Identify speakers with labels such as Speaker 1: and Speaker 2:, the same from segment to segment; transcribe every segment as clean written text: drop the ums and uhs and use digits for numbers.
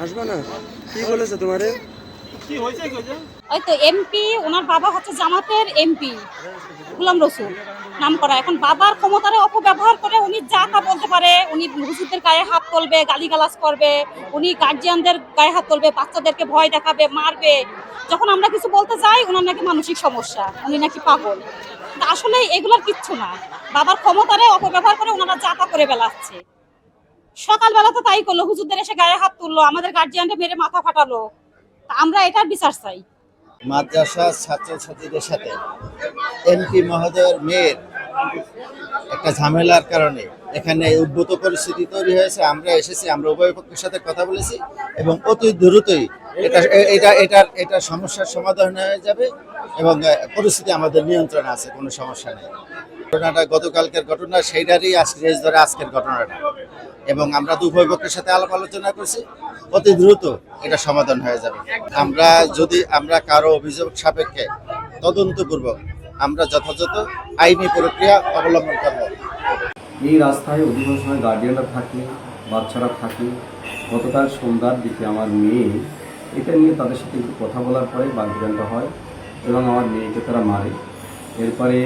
Speaker 1: আসবা না? কি বলেছে তোমারে?
Speaker 2: ওই তো এমপি, ওনার বাবা হচ্ছে জামাতের এমপি গোলাম রসুল নাম করা। এখন বাবার ক্ষমতার অপব্যবহার করে উনি যা তা বলতে পারে। উনি হুজুরদের গায়ে হাত তুলবে, গালিগালাজ করবে, উনি গার্জিয়ানদের গায়ে হাত তুলবে, বাচ্চাদেরকে ভয় দেখাবে, মারবে। যখন আমরা কিছু বলতে যাই ওনার নাকি মানসিক সমস্যা, উনি নাকি পাগল। আসলে এগুলোর কিচ্ছু না, বাবার ক্ষমতারে অপব্যবহার করে ওনারা যা তা করে বেড়াচ্ছে। সকালবেলা তো তাই করলো, হুজুরদের এসে গায়ে হাত তুললো, আমাদের গার্জিয়ানদের মেরে মাথা ফাটালো। আমরা এটার বিচার চাই।
Speaker 3: মাদ্রাসা ছাত্রছাত্রীদের সাথে এমপি মহোদয়ের মেয়ের একটা ঝামেলার কারণে এখানে উদ্ভূত পরিস্থিতি তৈরি হয়েছে। আমরা এসেছি, আমরা উভয় পক্ষের সাথে কথা বলেছি এবং অতি দ্রুতই এটা সমস্যার সমাধান হয়ে যাবে এবং পরিস্থিতি আমাদের নিয়ন্ত্রণে আছে, কোনো সমস্যা নেই। ঘটনাটা গতকালকের ঘটনা, সেইটারই রেস ধরে আজকের ঘটনাটা, এবং আমরা উভয় পক্ষের সাথে আলাপ আলোচনা করছি, অতি দ্রুত এটা সমাধান হয়ে যাবে। আমরা কারো অভিযোগ সাপেক্ষে তদন্তপূর্বক আমরা যথাযথ আইনি প্রক্রিয়া অবলম্বন করব।
Speaker 4: এই রাস্তায় অধিকাংশ সময় গার্ডিয়ানরা থাকে, বাচ্চারা থাকে। গতকাল সন্ধ্যার দিকে আমার মেয়ে এটা নিয়ে তাদের সাথে একটু কথা বলার পরে বাগদানটা হয় এবং আমার মেয়েকে তারা মারে। এরপরে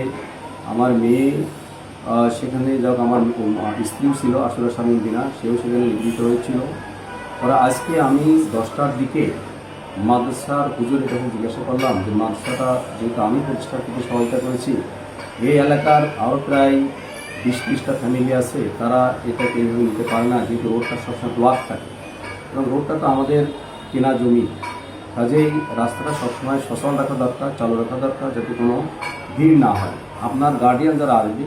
Speaker 4: আমার মেয়ে সেখানে যাক, আমার স্ত্রীও ছিল আসলে স্বামী দিনা, সেও সেখানে নিগৃহীত হয়েছিল। ওরা আজকে আমি 10টার দিকে মাদ্রাসার হুজুরের কাছে জিজ্ঞাসা করলাম যে মাদ্রাসাটা যেহেতু আমি প্রতিষ্ঠা থেকে সহায়তা করেছি, এই এলাকার আরও প্রায় 20-30টা ফ্যামিলি আছে, তারা এটাকে এইভাবে নিতে পারে না, যেহেতু রোডটা সবসময় ব্লক থাকে এবং রোডটা তো আমাদের কেনা জমি। কাজেই রাস্তাটা সবসময় সচল রাখা দরকার, চালু রাখা দরকার, যাতে কোনো ভিড় না হয়। আপনার গার্ডিয়ান যারা আসবে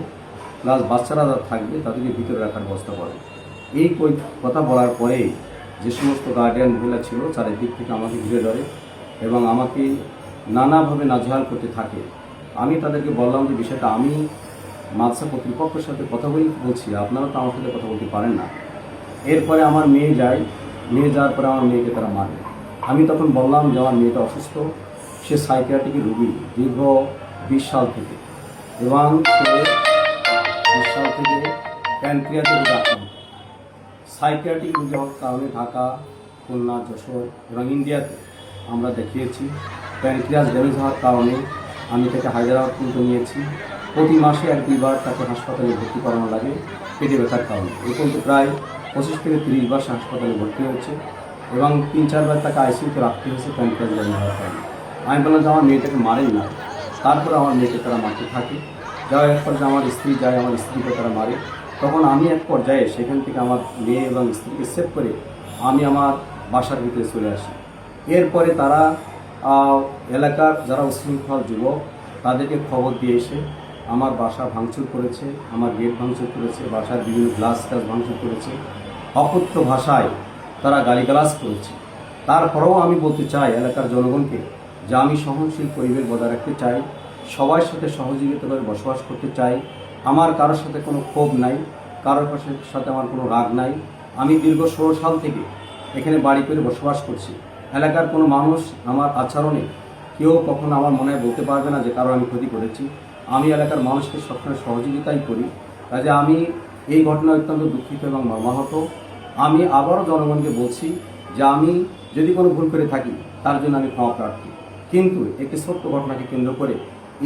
Speaker 4: প্লাস বাচ্চারা যারা থাকবে তাদেরকে ভিতরে রাখার ব্যবস্থা করেন। এই কথা বলার পরে যে সমস্ত গার্ডিয়ান মহিলা ছিল চারিদিক থেকে আমাকে ঘিরে ধরে এবং আমাকে নানাভাবে নাজেহাল করতে থাকে। আমি তাদেরকে বললাম যে বিষয়টা আমি মাদ্রাসা কর্তৃপক্ষের সাথে কথা বলছি, আপনারা তো আমার সাথে কথা বলতে পারেন না। এরপরে আমার মেয়ে যাওয়ার পরে আমার মেয়েকে তারা মারে। আমি তখন বললাম যে আমার মেয়েটা অসুস্থ, সে সাইকিয়াট্রিক রোগী দীর্ঘ 20 সাল থেকে, এবং সে 20 সাল থেকে প্যানক্রিয়াসের রোগে আক্রান্ত। সাইকিয়াট্রিক রোগী হওয়ার কারণে ঢাকা, খুলনা, যশোর এবং ইন্ডিয়াতে আমরা দেখিয়েছি। প্যানক্রিয়াস ড্যামেজ হওয়ার কারণে আমি তাকে হায়দ্রাবাদ পর্যন্ত নিয়েছি। প্রতি মাসে 1-2 বার তাকে হাসপাতালে ভর্তি করানো লাগে পেটে ব্যথার কারণে। এ পর্যন্ত প্রায় 25 থেকে 30 বার হাসপাতালে ভর্তি হয়েছে এবং 3-4 বার তাকে আইসিইউতে রাখতে হয়েছে প্যানক্রিয়াস ড্যামেজ হওয়ার কারণে। আমি বললাম যে আমার মেয়েটাকে মারেন না। তারপরে আমার মেয়েকে তারা মারতে থাকে। যাওয়ার এক পর্যায়ে আমার স্ত্রী যায়, আমার স্ত্রীকে তারা মারে। তখন আমি এক পর্যায়ে সেখান থেকে আমার মেয়ে এবং স্ত্রীকে সেভ করে আমি আমার বাসার ভিতরে চলে আসি। এরপরে তারা এলাকার যারা উশৃঙ্খল যুবক তাদেরকে খবর দিয়ে এসে আমার বাসা ভাঙচুর করেছে, আমার গেট ভাঙচুর করেছে, বাসার বিভিন্ন গ্লাস ভাঙচুর করেছে, অকথ্য ভাষায় তারা গালিগালাজ করেছে। তারপরেও আমি বলতে চাই এলাকার জনগণকে যে আমি সহনশীল পরিবেশ বজায় রাখতে চাই, সবার সাথে সহযোগিতা করে বসবাস করতে চাই। আমার কারোর সাথে কোনো ক্ষোভ নাই, কারোর সাথে আমার কোনো রাগ নাই। আমি দীর্ঘ 16 সাল থেকে এখানে বাড়ি করে বসবাস করছি। এলাকার কোনো মানুষ আমার আচরণে কেউ কখনো আমার মনে বলতে পারবে না যে কারো আমি ক্ষতি করেছি। আমি এলাকার মানুষকে সবসময় সহযোগিতাই করি। কাজে আমি এই ঘটনা অত্যন্ত দুঃখিত এবং মর্মাহত। আমি আবারও জনগণকে বলছি যে আমি যদি কোনো ভুল করে থাকি তার জন্য আমি ক্ষমা প্রার্থী, কিন্তু একটি ছোট্ট ঘটনাকে কেন্দ্র করে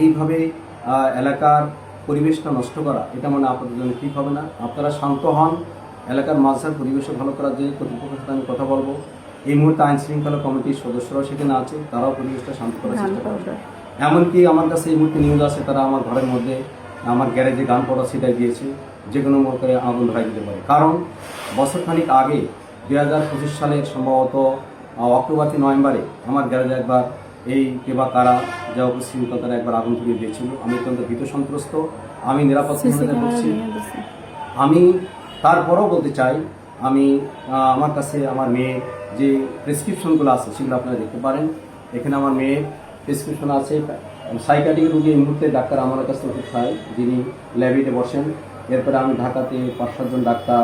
Speaker 4: এইভাবে এলাকার পরিবেশটা নষ্ট করা এটা মনে আপনাদের জন্য ঠিক হবে না। আপনারা শান্ত হন, এলাকার মাদ্রাসার পরিবেশও ভালো করার জন্য কর্তৃপক্ষের সাথে আমি কথা বলবো। এই মুহূর্তে আইন শৃঙ্খলা কমিটির সদস্যরাও সেখানে আছে, তারাও পরিবেশটা শান্ত করার চেষ্টা করবে। এমনকি আমার কাছে এই মুহূর্তে নিউজ আছে তারা আমার ঘরের মধ্যে আমার গ্যারেজে গান পড়া সেটাই দিয়েছে, যে কোনো মোড় করে আগুন ধরাই দিতে পারে। কারণ বছরখানিক আগে 2025 সালের সম্ভবত অক্টোবর থেকে নভেম্বরে আমার গ্যারেজে একবার এই কেবা কারা যা উপশৃঙ্খল তারা একবার আগুন ধরিয়ে দিয়েছিল। আমি অত্যন্ত ভীত সন্ত্রস্ত, আমি নিরাপত্তাহীনতা করছি। আমি তারপরেও বলতে চাই আমি আমার কাছে আমার মেয়ের যে প্রেসক্রিপশনগুলো আছে সেগুলো আপনারা দেখতে পারেন। এখানে আমার মেয়ের প্রেসক্রিপশন আছে। সাইকিয়াট্রিক রোগী এই মুহূর্তে ডাক্তার আমার কাছে ওষুধ খায়, যিনি ল্যাবেটে বসেন। এরপরে আমি ঢাকাতে 5-7 জন ডাক্তার,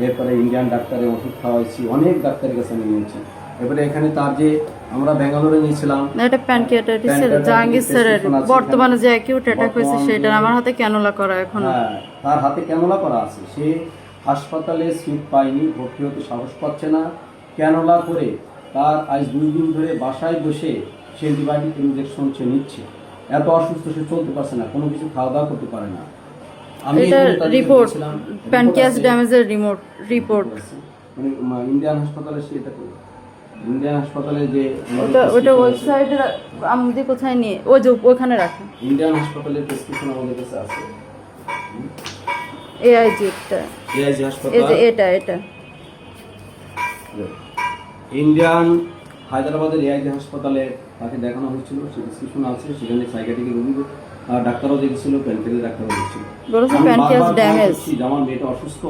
Speaker 4: এরপরে ইন্ডিয়ান ডাক্তারের ওষুধ খাওয়াইছি, অনেক ডাক্তারের কাছে আমি নিয়েছি। এবারে এখানে তার যে আমরা ব্যাঙ্গালোরে নিয়েছিলাম,
Speaker 5: এটা প্যানক্রিয়াটাইটিসের জাহাঙ্গীর স্যারের বর্তমানে যে অ্যাকিউট অ্যাটাক হয়েছে সেটা আমার হাতে ক্যানুলা করা এখন।
Speaker 4: হ্যাঁ, তার হাতে ক্যানুলা করা আছে। সে হাসপাতালে সিট পায়নি, ভর্তি হতে সাহস পাচ্ছে না। ক্যানোলা করে তার আজ 2 দিন ধরে বাসায় বসে সে অ্যান্টিবায়োটিক ইনজেকশন সে নিচ্ছে। এত অসুস্থ, সে চলতে পারছে না, কোনো কিছু খাওয়া দাওয়া করতে পারে না। আমি
Speaker 5: এটা
Speaker 4: তার
Speaker 5: রিপোর্ট,
Speaker 4: বলেছিলাম,
Speaker 5: প্যানক্রিয়াস ড্যামেজের রিপোর্ট।
Speaker 4: মানে ইন্ডিয়ান হাসপাতালে সে এটা করে, ইন্ডিয়ান হাসপাতালে যে
Speaker 5: ওটা ওয়েবসাইটে আমাদের কোথায় নিয়ে ওই যে ওখানে রাখে,
Speaker 4: ইন্ডিয়ান হাসপাতালের প্রেসক্রিপশন আমাদের কাছে আছে।
Speaker 5: এআইজিটা,
Speaker 4: এআইজি
Speaker 5: এই
Speaker 4: হাসপাতাল,
Speaker 5: যে এটা
Speaker 4: ইন্ডিয়ান হায়দ্রাবাদের এআইজি হাসপাতালে তাকে দেখানো হয়েছিল, সে প্রেসক্রিপশন আছে, সেখানে সাইকিয়াট্রিক রোগী ডাক্তারও দেখেছিল, প্যানক্রিয়াস ডাক্তারও দেখছিল।
Speaker 5: বলেছে
Speaker 4: আমি
Speaker 5: প্যানক্রিয়াস
Speaker 4: বারবার
Speaker 5: ড্যামেজ।
Speaker 4: বলছি যে আমার মেয়েটা অসুস্থ,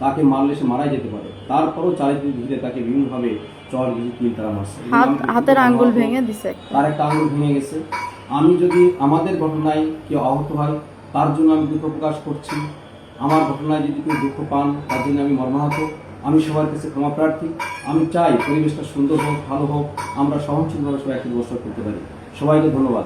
Speaker 4: তাকে মারলে সে মারাই যেতে পারে, তারপরও চারিদিকে ঘিরে তাকে বিভিন্নভাবে চর ঘিরে তারা মারছে।
Speaker 5: হাতের আঙ্গুল ভেঙে দিছে,
Speaker 4: তার একটা আঙ্গুল ভেঙে গেছে। আমি যদি আমাদের ঘটনায় কেউ আহত হয় তার জন্য আমি দুঃখ প্রকাশ করছি, আমার ঘটনায় যদি কেউ দুঃখ পান তার জন্য আমি মর্মাহত। আমি সবার কাছে ক্ষমা প্রার্থী। আমি চাই পরিবেশটা সুন্দর হোক, ভালো হোক, আমরা সহনশীলভাবে সবাই একসাথে বসবাস করতে পারি। সবাইকে ধন্যবাদ।